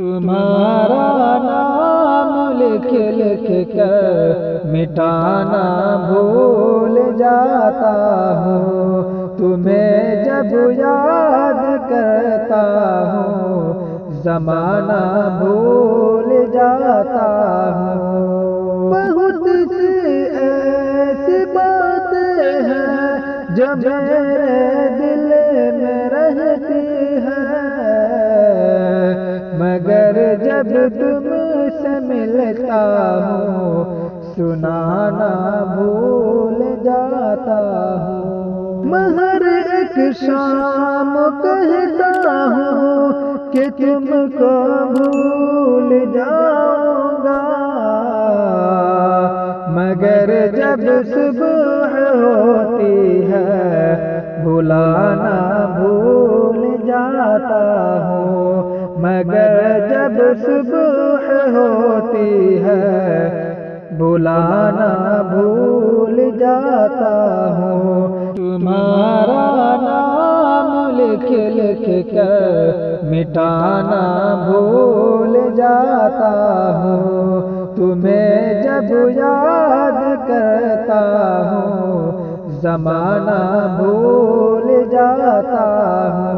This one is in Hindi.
तुम्हारा नाम लिख लिख कर मिटाना भूल जाता हूँ। तुम्हें जब याद करता हूँ ज़माना भूल जाता हूँ। बहुत सी ऐसी बातें हैं जो मेरे दिल में रहती हैं, मगर जब तुमसे मिलता हूँ सुनाना भूल जाता हूँ। मैं हर एक शाम कहता हूँ कि तुमको भूल जाऊंगा, मगर जब सुबह होती है भुलाना भूल जाता हूँ। मगर जब सुबह होती है भुलाना भूल जाता हूँ। तुम्हारा नाम लिख लिख कर मिटाना भूल जाता हूँ। तुम्हें जब याद करता हूँ ज़माना भूल जाता हूँ।